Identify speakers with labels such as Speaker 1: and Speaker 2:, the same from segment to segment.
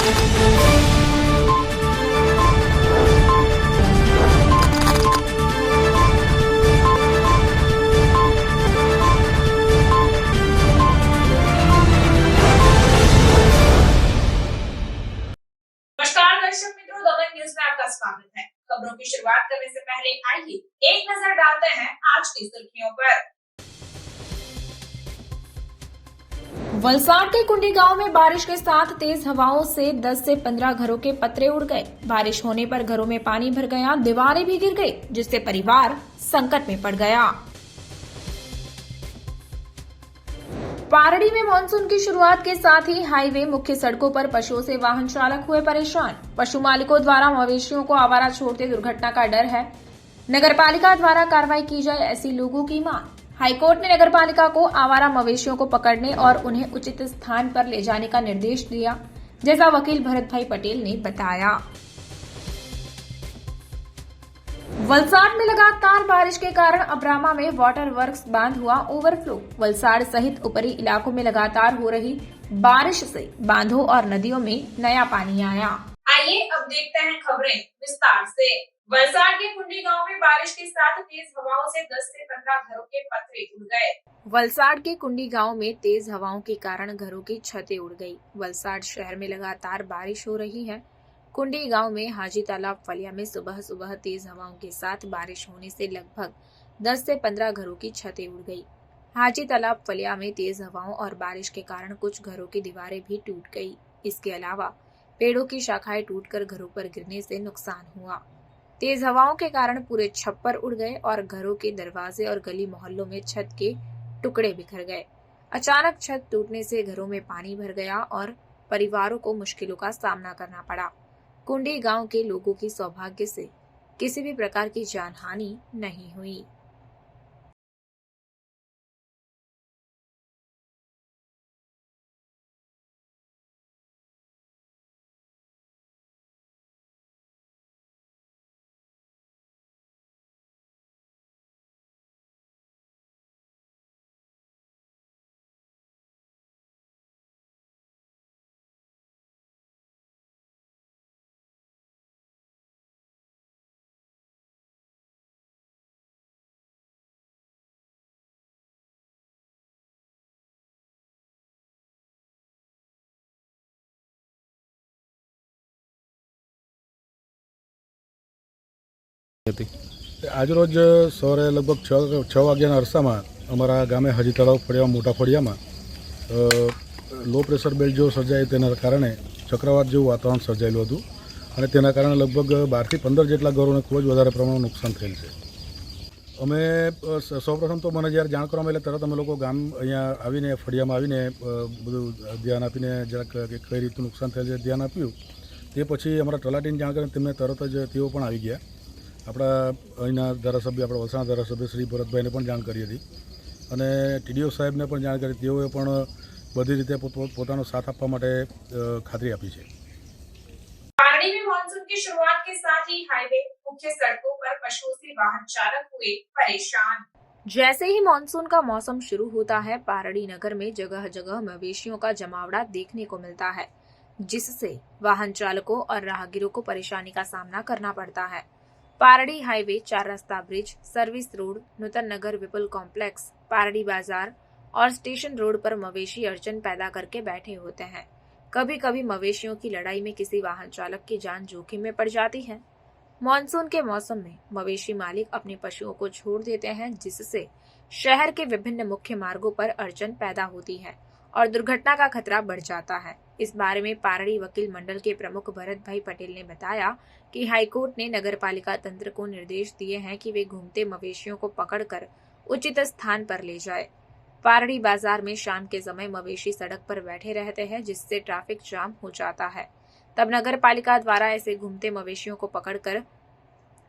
Speaker 1: नमस्कार दर्शक मित्रों, दमन न्यूज में आपका स्वागत है। खबरों की शुरुआत करने से पहले आइए एक नजर डालते हैं आज की सुर्खियों पर। वलसाड के कुंडी गांव में बारिश के साथ तेज हवाओं से 10 से 15 घरों के पतरे उड़ गए। बारिश होने पर घरों में पानी भर गया, दीवारें भी गिर गई, जिससे परिवार संकट में पड़ गया। पारड़ी में मानसून की शुरुआत के साथ ही हाईवे मुख्य सड़कों पर पशुओं से वाहन चालक हुए परेशान। पशु मालिकों द्वारा मवेशियों को आवारा छोड़ते दुर्घटना का डर है। नगरपालिका द्वारा कार्रवाई की जाए, ऐसी लोगों की मांग। हाईकोर्ट ने नगरपालिका को आवारा मवेशियों को पकड़ने और उन्हें उचित स्थान पर ले जाने का निर्देश दिया, जैसा वकील भरत भाई पटेल ने बताया। वलसाड में लगातार बारिश के कारण अब्रामा में वाटर वर्क्स बांध हुआ ओवरफ्लो। वलसाड सहित ऊपरी इलाकों में लगातार हो रही बारिश से बांधों और नदियों में नया पानी आया। आइए अब देखते हैं खबरें विस्तार से। वलसाड के कुंडी गांव में बारिश के साथ तेज हवाओं से 10 से 15 घरों के पतरे उड़ गए। वलसाड के कुंडी गांव में तेज हवाओं के कारण घरों की छतें उड़ गई। वलसाड शहर में लगातार बारिश हो रही है। कुंडी गांव में हाजी तालाब फलिया में सुबह सुबह तेज हवाओं के साथ बारिश होने से लगभग 10 से 15 घरों की छतें उड़ गई। हाजी तालाब फलिया में तेज हवाओं और बारिश के कारण कुछ घरों की दीवारें भी टूट गई। इसके अलावा पेड़ों की शाखाएं टूटकर घरों पर गिरने से नुकसान हुआ। तेज हवाओं के कारण पूरे छप्पर उड़ गए और घरों के दरवाजे और गली मोहल्लों में छत के टुकड़े बिखर गए। अचानक छत टूटने से घरों में पानी भर गया और परिवारों को मुश्किलों का सामना करना पड़ा। कुंडी गांव के लोगों की सौभाग्य से किसी भी प्रकार की जानहानि नहीं हुई।
Speaker 2: આજરોજ સવારે લગભગ 6 વાગ્યાના અરસામાં અમારા ગામે હાજી તળાવ ફળિયા મોટા ફળિયામાં લો પ્રેશર બેલ્ટ જેવો સર્જાય તેના કારણે ચક્રવાત જેવું વાતાવરણ સર્જાયેલું હતું અને તેના કારણે લગભગ 12 થી 15 જેટલા ઘરોને ખૂબ જ વધારે પ્રમાણમાં નુકસાન થયેલ છે। અમે સૌપ્રથમ તો મને જ્યારે જાણ કરવામાં એટલે તરત અમે લોકો ગામ અહીંયા આવીને ફળિયામાં આવીને બધું ધ્યાન આપીને જરાક કઈ રીતનું નુકસાન થયેલ છે ધ્યાન આપ્યું। તે પછી અમારા તલાટીને જાણ કરીને તેમને તરત જ તેઓ પણ આવી ગયા। આપણા અહીંના ધારાસભ્ય આપણા વલસાડના ધારાસભ્ય શ્રી ભરતભાઈને પણ જાણ કરી હતી અને ટીડીઓ સાહેબને પણ જાણ કરી। તેઓએ પણ બધી રીતે પોતાનો સાથ આપવા માટે ખાતરી આપી છે।
Speaker 1: पारड़ी में मानसून की शुरुआत के साथ ही हाईवे मुख्य सड़कों पर पशुओं से वाहन चालक हुए परेशान। जैसे ही मानसून का मौसम शुरू होता है, पारड़ी नगर में जगह जगह मवेशियों का जमावड़ा देखने को मिलता है, जिससे वाहन चालकों और राहगीरों को परेशानी का सामना करना पड़ता है। पारड़ी हाईवे, 4 रास्ता ब्रिज, सर्विस रोड, नूतन नगर विपुल कॉम्प्लेक्स, पारड़ी बाजार और स्टेशन रोड पर मवेशी अड़चन पैदा करके बैठे होते हैं। कभी कभी मवेशियों की लड़ाई में किसी वाहन चालक की जान जोखिम में पड़ जाती है। मानसून के मौसम में मवेशी मालिक अपने पशुओं को छोड़ देते हैं, जिससे शहर के विभिन्न मुख्य मार्गों पर अड़चन पैदा होती है और दुर्घटना का खतरा बढ़ जाता है। इस बारे में पारड़ी वकील मंडल के प्रमुख भरत भाई पटेल ने बताया कि हाईकोर्ट ने नगरपालिका तंत्र को निर्देश दिए हैं कि वे घूमते मवेशियों को पकड़कर उचित स्थान पर ले जाए। पारड़ी बाजार में शाम के समय मवेशी सड़क पर बैठे रहते हैं, जिससे ट्रैफिक जाम हो जाता है। तब नगरपालिका द्वारा ऐसे घूमते मवेशियों को पकड़कर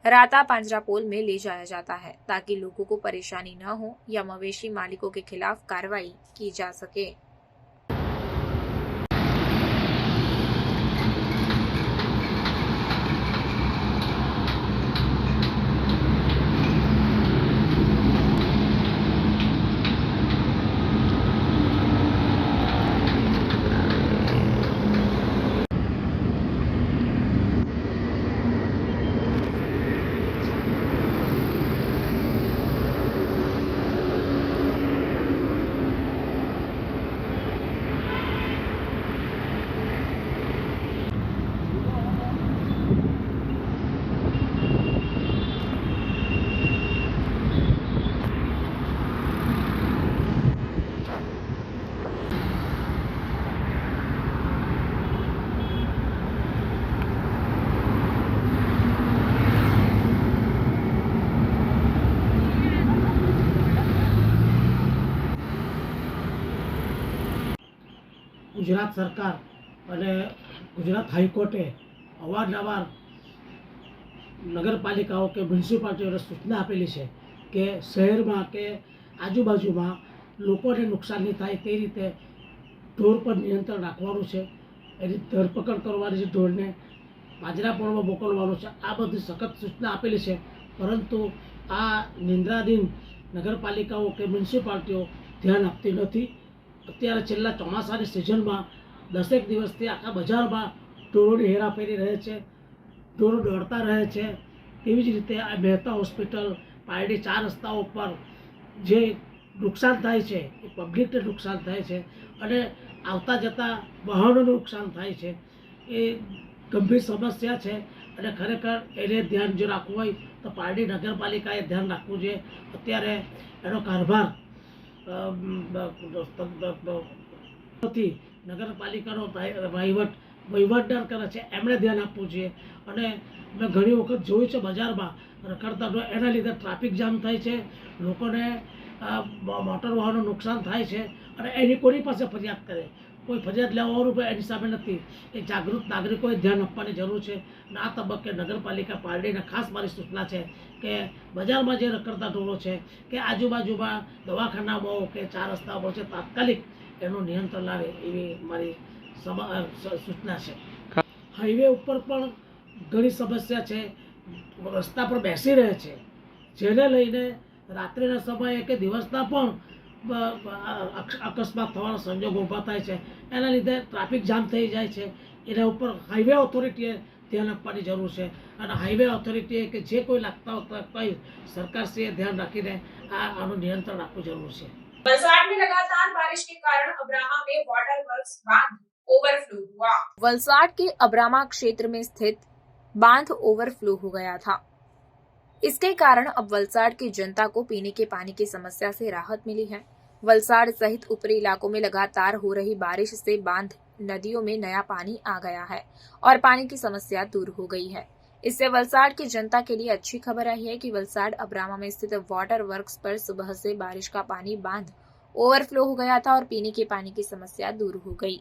Speaker 1: राता पांजरा पोल में ले जाया जाता है, ताकि लोगों को परेशानी न हो या मवेशी मालिकों के खिलाफ कार्रवाई की जा सके।
Speaker 3: ગુજરાત સરકાર અને ગુજરાત હાઈકોર્ટે અવારનવાર નગરપાલિકાઓ કે મ્યુનિસિપાલિટીઓને સૂચના આપેલી છે કે શહેરમાં કે આજુબાજુમાં લોકોને નુકસાન નહીં થાય તે રીતે ઢોર પર નિયંત્રણ રાખવાનું છે, એની ધરપકડ કરવાની છે, ઢોરને પાંજરાપોળમાં મોકલવાનું છે. આ બધી સખત સૂચના આપેલી છે, પરંતુ આ નિંદ્રાધીન નગરપાલિકાઓ કે મ્યુનિસિપાલિટીઓ ધ્યાન આપતી નથી. અત્યારે છેલ્લા ચોમાસાની સિઝનમાં 10 દિવસથી આખા બજારમાં ઢોરોની હેરાફેરી રહે છે, ઢોરો દોડતા રહે છે. તેવી જ રીતે આ મહેતા હોસ્પિટલ, પારડી 4 રસ્તાઓ પર જે નુકસાન થાય છે એ પબ્લિકને નુકસાન થાય છે અને આવતા જતા વાહનોને નુકસાન થાય છે. એ ગંભીર સમસ્યા છે અને ખરેખર એને ધ્યાન જો રાખવું હોય તો પારડી નગરપાલિકાએ ધ્યાન રાખવું જોઈએ. અત્યારે એનો કારભાર નગરપાલિકાનો વહીવટદાર કરે છે, એમણે ધ્યાન આપવું જોઈએ. અને મેં ઘણી વખત જોયું છે બજારમાં રખડતા, એના લીધે ટ્રાફિક જામ થાય છે, લોકોને મોટર વાહનો નુકસાન થાય છે અને એની કોની પાસે ફરિયાદ કરે? કોઈ ફરિયાદ લેવાનું પણ એની સામે નથી. એ જાગૃત નાગરિકોએ ધ્યાન આપવાની જરૂર છે. અને આ તબક્કે નગરપાલિકા પારડીને ખાસ મારી સૂચના છે કે બજારમાં જે રખડતા ઢોરો છે કે આજુબાજુમાં દવાખાનાઓ કે 4 રસ્તાઓ છે, તાત્કાલિક એનું નિયંત્રણ લાવે એવી મારી સૂચના છે. હાઈવે ઉપર પણ ઘણી સમસ્યા છે, રસ્તા પર બેસી રહે છે, જેને લઈને રાત્રિના સમયે કે દિવસના પણ અકસ્માત થવાનો સંજોગ ઊભા થાય છે. એના લીધે ટ્રાફિક જામ થઈ જાય છે. એના ઉપર હાઈવે ઓથોરિટીએ ધ્યાન આપવાની જરૂર છે અને હાઈવે ઓથોરિટીએ કે જે કોઈ લાગતા હોય કઈ સરકારશ્રીએ ધ્યાન રાખીને આનું નિયંત્રણ રાખવું જરૂર છે.
Speaker 1: वलसाड में लगातार बारिश के कारण अब्रामा में वाटर वर्क्स बांध ओवरफ्लो हुआ। वलसाड के अब्रामा क्षेत्र में स्थित बांध ओवरफ्लो हो गया था। इसके कारण अब वलसाड की जनता को पीने के पानी की समस्या से राहत मिली है। वलसाड सहित ऊपरी इलाकों में लगातार हो रही बारिश से बांध नदियों में नया पानी आ गया है और पानी की समस्या दूर हो गई है। इससे वलसाड की जनता के लिए अच्छी खबर आई है कि वलसाड अब्रामा में स्थित वाटर वर्क्स पर सुबह से बारिश का पानी बांध ओवरफ्लो हो गया था और पीने के पानी की समस्या दूर हो गई।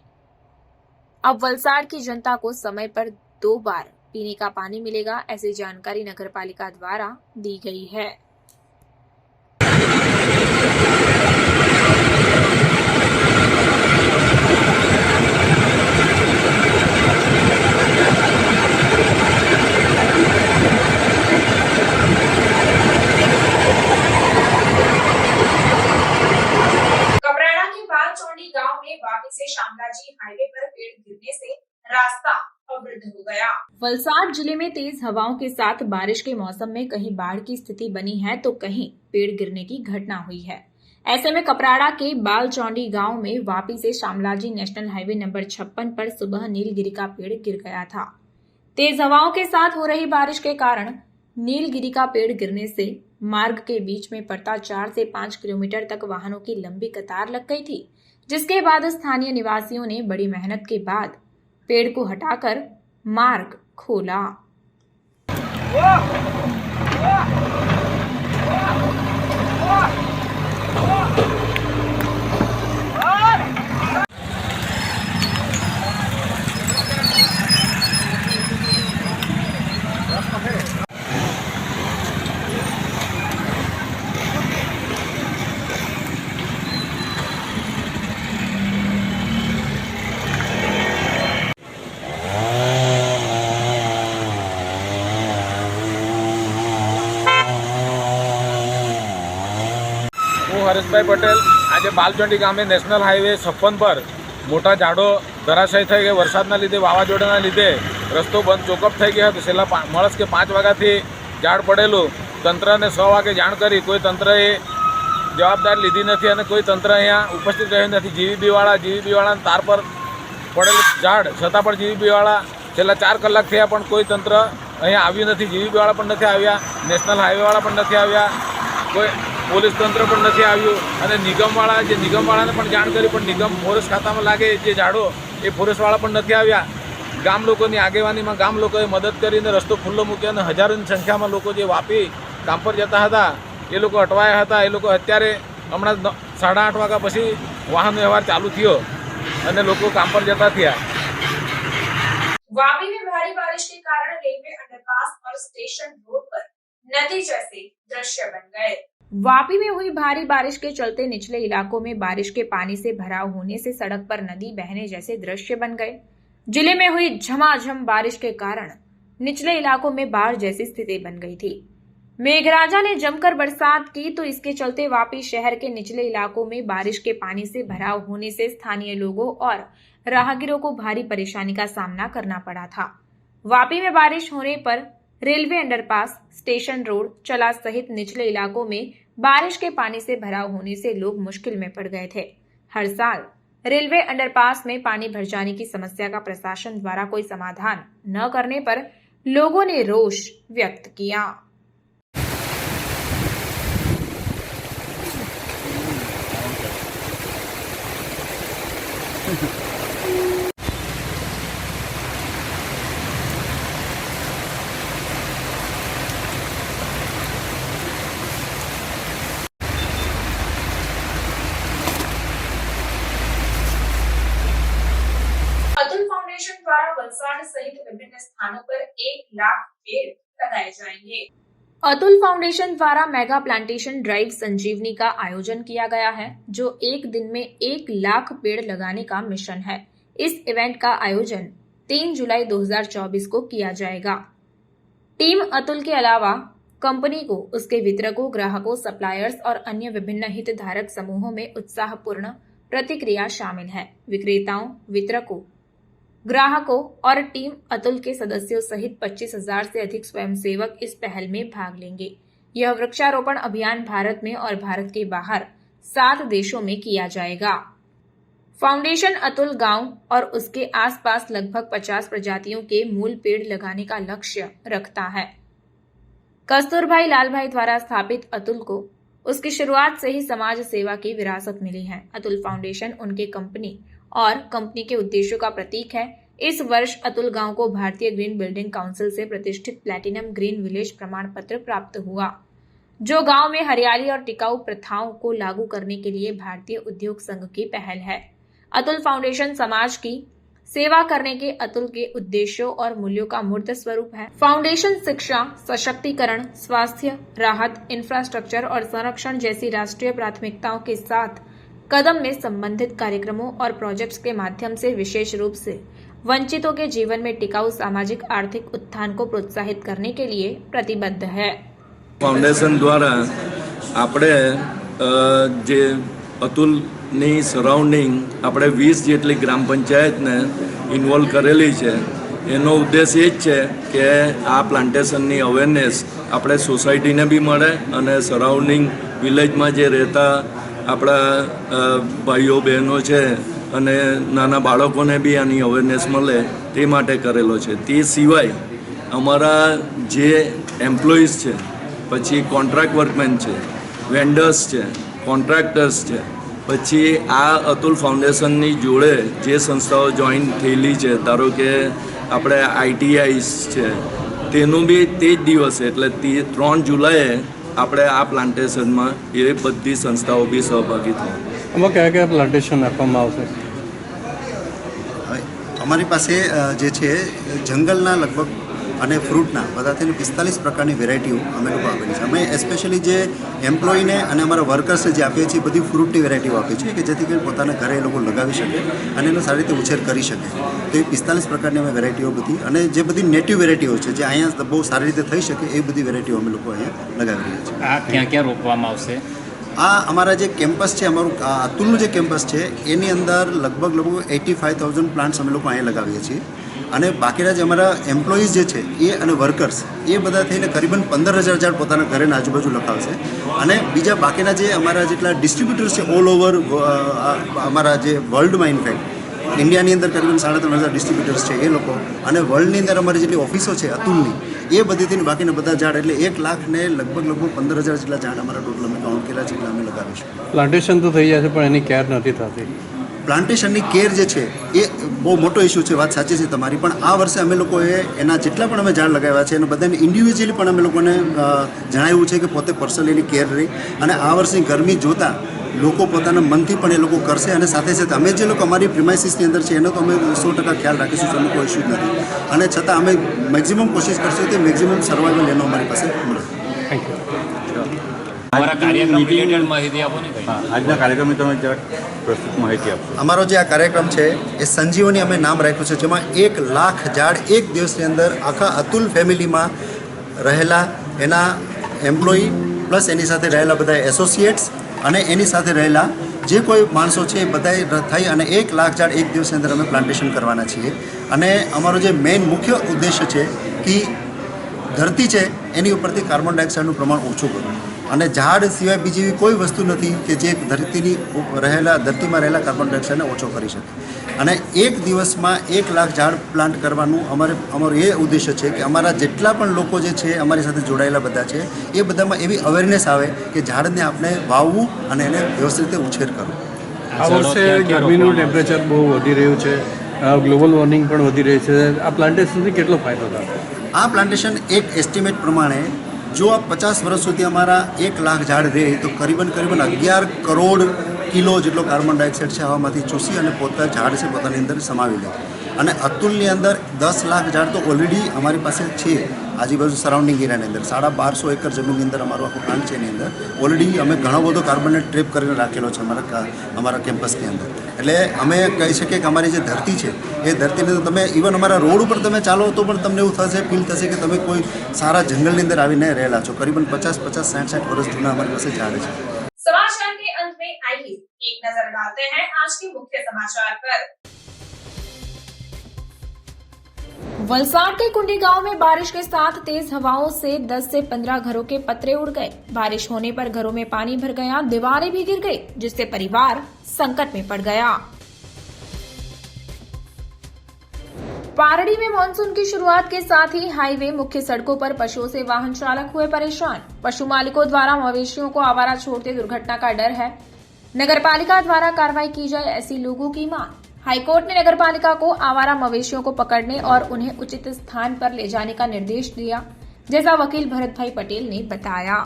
Speaker 1: अब वलसाड की जनता को समय पर 2 बार पीने का पानी मिलेगा, ऐसी जानकारी नगरपालिका द्वारा दी गई है। गांव में वापी से शामलाजी हाईवे पर पेड़ गिरने से रास्ता अवरुद्ध हो गया। वलसाड जिले में तेज हवाओं के साथ बारिश के मौसम में कहीं बाढ़ की स्थिति बनी है तो कहीं पेड़ गिरने की घटना हुई है। ऐसे में कपराड़ा के बालचौंडी गांव में वापी से शामलाजी नेशनल हाईवे नंबर 56 पर सुबह नीलगिरी का पेड़ गिर गया था। तेज हवाओं के साथ हो रही बारिश के कारण नीलगिरी का पेड़ गिरने से मार्ग के बीच में पड़ता 4 से 5 किलोमीटर तक वाहनों की लंबी कतार लग गई थी, जिसके बाद स्थानीय निवासियों ने बड़ी मेहनत के बाद पेड़ को हटाकर मार्ग खोला।
Speaker 4: હરેશભાઈ પટેલ આજે બાલચોંડી ગામે નેશનલ હાઈવે 56 પર મોટા ઝાડો ધરાશય થઈ ગયા. વરસાદના લીધે, વાવાઝોડાના લીધે રસ્તો બંધ ચોકઅપ થઈ ગયો હતો. છેલ્લા મળસ કે 5 વાગ્યાથી ઝાડ પડેલું. તંત્રને 6 વાગે જાણ કરી, કોઈ તંત્રએ જવાબદારી લીધી નથી અને કોઈ તંત્ર અહીંયા ઉપસ્થિત રહ્યું નથી. જીવીબીવાળાના તાર પર પડેલું ઝાડ છતાં પણ જીવીબીવાળા છેલ્લા 4 કલાક થયા પણ કોઈ તંત્ર અહીંયા આવ્યું નથી. જીવીબીવાળા પણ નથી આવ્યા, નેશનલ હાઈવેવાળા પણ નથી આવ્યા, કોઈ પોલીસ તંત્ર પણ નથી આવ્યું અને નિગમવાળાને પણ જાણ કરી પણ નિગમ ફોરેસ્ટ ખાતામાં લાગે જે ઝાડો એ ફોરેસ્ટવાળા પણ નથી આવ્યા. ગામ લોકોની આગેવાનીમાં ગામ લોકોએ મદદ કરીને રસ્તો ખુલ્લો મૂક્યો અને હજારોની સંખ્યામાં લોકો જે વાપી કામ પર જતા હતા એ લોકો અટવાયા હતા. એ લોકો અત્યારે હમણાં 8:30 વાગ્યા પછી વાહન વ્યવહાર ચાલુ થયો અને લોકો કામ પર જતા થયા।
Speaker 1: वापी में भारी बारिश के कारण रेलवे अंडरपास और स्टेशन रोड पर नदी जैसे दृश्य बन गए। वापी में हुई भारी बारिश के चलते निचले इलाकों में बारिश के पानी से भराव होने से सड़क पर नदी बहने जैसे दृश्य बन गए। जिले में हुई झमाझम बारिश के कारण निचले इलाकों में बाढ़ जैसी स्थिति बन गई थी। मेघराजा ने जमकर बरसात की तो इसके चलते वापी शहर के निचले इलाकों में बारिश के पानी से भराव होने से स्थानीय लोगों और राहगीरों को भारी परेशानी का सामना करना पड़ा था। वापी में बारिश होने पर रेलवे अंडरपास, स्टेशन रोड, चला सहित निचले इलाकों में बारिश के पानी से भराव होने से लोग मुश्किल में पड़ गए थे। हर साल रेलवे अंडरपास में पानी भर जाने की समस्या का प्रशासन द्वारा कोई समाधान न करने पर लोगों ने रोष व्यक्त किया। अतुल फाउंडेशन द्वारा वलसाड सहित विभिन्न स्थानों पर 1 लाख पेड़ लगाए जाएंगे। अतुल फाउंडेशन द्वारा मेगा प्लांटेशन ड्राइव संजीवनी का आयोजन किया गया है, जो एक दिन में 1 लाख पेड़ लगाने का मिशन है। इस इवेंट का आयोजन 3 जुलाई 2024 को किया जाएगा। टीम अतुल के अलावा कंपनी को उसके वितरकों, ग्राहकों, सप्लायर्स और अन्य विभिन्न हितधारक समूहों में उत्साहपूर्ण प्रतिक्रिया शामिल है। विक्रेताओं, वितरकों, ग्राहकों और टीम अतुल के सदस्यों सहित 25,000 से अधिक स्वयंसेवक इस पहल में भाग लेंगे। यह वृक्षारोपण अभियान भारत में और भारत के बाहर 7 देशों में किया जाएगा। फाउंडेशन अतुल गांव और उसके आसपास लगभग 50 प्रजातियों के मूल पेड़ लगाने का लक्ष्य रखता है। कस्तूरभाई लालभाई द्वारा स्थापित अतुल को उसकी शुरुआत से ही समाज सेवा की विरासत मिली है। अतुल फाउंडेशन उनके कंपनी और कंपनी के उद्देश्यों का प्रतीक है। इस वर्ष अतुल गांव को भारतीय ग्रीन बिल्डिंग काउंसिल से प्रतिष्ठित प्लैटिनम ग्रीन विलेज प्रमाण पत्र प्राप्त हुआ, जो गांव में हरियाली और टिकाऊ प्रथाओं को लागू करने के लिए भारतीय उद्योग संघ की पहल है। अतुल फाउंडेशन समाज की सेवा करने के अतुल के उद्देश्यों और मूल्यों का मूर्त स्वरूप है। फाउंडेशन शिक्षा, सशक्तिकरण, स्वास्थ्य, राहत, इंफ्रास्ट्रक्चर और संरक्षण जैसी राष्ट्रीय प्राथमिकताओं के साथ कदम में संबंधित कार्यक्रमों और प्रोजेक्ट्स के माध्यम से विशेष रूप से वंचितों के जीवन में टिकाऊ सामाजिक आर्थिक उत्थान को प्रोत्साहित करने के लिए प्रतिबद्ध है।
Speaker 5: फाउंडेशन द्वारा આપણે જે અતુલની સરાઉન્ડિંગ આપણે 20 જેટલી ગ્રામ પંચાયતને ઇન્વોલ્વ કરેલી છે, એનો ઉદ્દેશ એ જ છે કે આ પ્લાન્ટેશનની અવેરનેસ આપણે સોસાયટીને બી મળે અને સરાઉન્ડિંગ વિલેજમાં જે રહેતા આપણા ભાઈઓ બહેનો છે અને નાના બાળકોને બી આની અવેરનેસ મળે તે માટે કરેલો છે। તે સિવાય અમારા જે એમ્પ્લોઈઝ છે, પછી કોન્ટ્રાક્ટ વર્કમેન છે, વેન્ડર્સ છે, કોન્ટ્રાક્ટર્સ છે, પછી આ અતુલ ફાઉન્ડેશનની જોડે જે સંસ્થાઓ જોઈન થયેલી છે, ધારો કે આપણે ITIs છે, તેનું બી તે જ દિવસે એટલે 3 જુલાઈએ આપણે આ પ્લાન્ટેશનમાં એ બધી સંસ્થાઓ બી સહભાગી થાય।
Speaker 6: આમાં કયા કયા પ્લાન્ટેશન આપવામાં આવશે?
Speaker 7: અમારી પાસે જે છે જંગલના લગભગ અને ફ્રૂટના બધા થઈને 45 પ્રકારની વેરાયટીઓ અમે લોકો આપેલી છે। અમે એસ્પેશિયલી જે એમ્પ્લોયીને અને અમારા વર્કર્સને જે આપીએ છીએ બધી ફ્રૂટની વેરાયટીઓ આપીએ છીએ કે જેથી કરીને પોતાના ઘરે એ લોકો લગાવી શકે અને એનો સારી રીતે ઉછેર કરી શકે। તો એ 45 પ્રકારની અમે વેરાયટીઓ બધી અને જે બધી નેટિવ વેરાયટીઓ છે જે અહીંયા બહુ સારી રીતે થઈ શકે એ બધી વેરાયટીઓ અમે લોકો અહીંયા લગાવી રહ્યા છીએ।
Speaker 8: આ ક્યાં ક્યાં રોપવામાં આવશે?
Speaker 7: આ અમારા જે કેમ્પસ છે, અમારું અતુલનું જે કેમ્પસ છે એની અંદર લગભગ 85,000 પ્લાન્ટ્સ અમે લોકો અહીંયા લગાવીએ છીએ અને બાકીના જે અમારા એમ્પ્લોઈઝ જે છે એ અને વર્કર્સ એ બધા થઈને કરીબન 15,000 ઝાડ પોતાના ઘરે આજુબાજુ લગાવશે અને બીજા બાકીના જે અમારા જેટલા ડિસ્ટ્રીબ્યુટર્સ છે ઓલ ઓવર અમારા જે વર્લ્ડમાં ઇનફેક્ટ ઇન્ડિયાની અંદર કરીબન 3,500 ડિસ્ટ્રીબ્યુટર્સ છે એ લોકો અને વર્લ્ડની અંદર અમારી જેટલી ઓફિસો છે અતુલની એ બધી થઈને બાકીના બધા ઝાડ એટલે 1 લાખ ને લગભગ 15,000 જેટલા ઝાડ અમારા ટોટલ અમે કાઉન્ટ કર્યા છે એટલે અમે લગાવીશું।
Speaker 6: પ્લાન્ટેશન તો થઈ જશે પણ એની કેર નથી થતી।
Speaker 7: પ્લાન્ટેશનની કેર જે છે એ બહુ મોટો ઇસ્યુ છે, વાત સાચી છે તમારી, પણ આ વર્ષે અમે લોકોએ એના જેટલા પણ અમે ઝાડ લગાવ્યા છે એને બધાને ઇન્ડિવિજ્યુઅલી પણ અમે લોકોને જણાવ્યું છે કે પોતે પર્સનલી એની કેર રહી અને આ વર્ષની ગરમી જોતાં લોકો પોતાના મનથી પણ એ લોકો કરશે અને સાથે સાથે અમે જે લોકો અમારી પ્રિમાઇસીસની અંદર છે એનો તો અમે 100% ખ્યાલ રાખીશું, એનો કોઈ ઇસ્યુ જ નથી. અને છતાં અમે મેક્ઝિમમ કોશિશ કરશું કે મેક્ઝિમમ સર્વાઈવલ એનો અમારી પાસે મળે.
Speaker 6: Thank you.
Speaker 8: અમારા કાર્યક્રમ રિલેટેડ માહિતી આપો ને કંઈ.
Speaker 9: આજના કાર્યક્રમની તમે જરાક પ્રસ્તુત માહિતી આપો.
Speaker 7: અમારો જે આ કાર્યક્રમ છે એ સંજીવની અમે નામ રાખ્યું છે, જેમાં 1 લાખ ઝાડ એક દિવસની અંદર આખા અતુલ ફેમિલીમાં રહેલા એના એમ્પ્લોયી પ્લસ એની સાથે રહેલા બધા એસોસિએટ્સ અને એની સાથે રહેલા જે કોઈ માણસો છે એ બધાએ થઈ અને 1 લાખ ઝાડ એક દિવસની અંદર અમે પ્લાન્ટેશન કરવાના છીએ. અને અમારો જે મેઇન મુખ્ય ઉદ્દેશ્ય છે કે ધરતી છે એની ઉપરથી કાર્બન ડાયોક્સાઇડનું પ્રમાણ ઓછું કરવું. અને ઝાડ સિવાય બીજી એવી કોઈ વસ્તુ નથી કે જે ધરતીમાં રહેલા કાર્બન ડાયોક્સાઇડને ઓછો કરી શકે. અને એક દિવસમાં 1 લાખ ઝાડ પ્લાન્ટ કરવાનું અમારું એ ઉદ્દેશ્ય છે કે અમારા જેટલા પણ લોકો જે છે અમારી સાથે જોડાયેલા બધા છે એ બધામાં એવી અવેરનેસ આવે કે ઝાડને આપણે વાવવું અને એને વ્યવસ્થિત રીતે ઉછેર કરવો.
Speaker 6: આ વર્ષે ગરમીનું ટેમ્પરેચર બહુ વધી રહ્યું છે, ગ્લોબલ વોર્મિંગ પણ વધી રહી છે. આ પ્લાન્ટેશનથી કેટલો ફાયદો થશે?
Speaker 7: આ પ્લાન્ટેશન એક એસ્ટિમેટ પ્રમાણે જો આ 50 વર્ષ સુધી અમારા 1 લાખ ઝાડ રહે તો કરીબન 11 કરોડ કિલો જેટલો કાર્બન ડાયોક્સાઇડ છે હવામાંથી ચૂસી અને પોતા ઝાડ છે પોતાની અંદર સમાવી લે. અને અતુલની અંદર 10 લાખ ઝાડ તો ઓલરેડી અમારી પાસે છે આજુબાજુ સરાઉન્ડિંગ એરિયાની અંદર. 1250 એકર જમીનની અંદર અમારો આખો પ્લાન્ટ છે. એની અંદર ઓલરેડી અમે ઘણો બધો કાર્બનને ટ્રેપ કરીને રાખેલો છે અમારા કેમ્પસની અંદર. એટલે અમે કહી શકીએ કે અમારી જે ધરતી છે એ ધરતીને તો તમે ઇવન અમારા રોડ ઉપર તમે ચાલો તો પણ તમને એવું થશે, ફીલ થશે કે તમે કોઈ સારા જંગલની અંદર આવીને રહેલા છો. કરીબન 50, 60 વર્ષ જૂના અમારી પાસે ઝાડ છે.
Speaker 1: समाचार के अंत में आइए एक नजर डालते हैं आज के मुख्य समाचार पर। वलसाड के कुंडी गांव में बारिश के साथ तेज हवाओं से 10 से 15 घरों के पतरे उड़ गए। बारिश होने पर घरों में पानी भर गया, दीवारें भी गिर गई, जिससे परिवार संकट में पड़ गया। पारड़ी में मानसून की शुरुआत के साथ ही हाईवे मुख्य सड़कों पर पशुओं से वाहन चालक हुए परेशान। पशु मालिकों द्वारा मवेशियों को आवारा छोड़ते दुर्घटना का डर है। नगरपालिका द्वारा कार्रवाई की जाए, ऐसी लोगों की मांग। हाईकोर्ट ने नगरपालिका को आवारा मवेशियों को पकड़ने और उन्हें उचित स्थान पर ले जाने का निर्देश दिया, जैसा वकील भरत भाई पटेल ने बताया।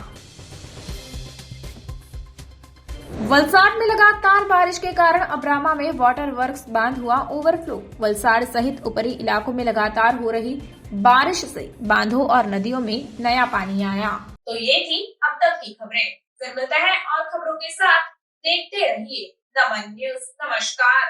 Speaker 1: वलसाड में लगातार बारिश के कारण अब्रामा में वाटर वर्क्स बांध हुआ ओवरफ्लो। वलसाड सहित ऊपरी इलाकों में लगातार हो रही बारिश से बांधों और नदियों में नया पानी आया। तो ये थी अब तक की खबरें। फिर मिलते हैं और खबरों के साथ। देखते रहिए दमन न्यूज। नमस्कार।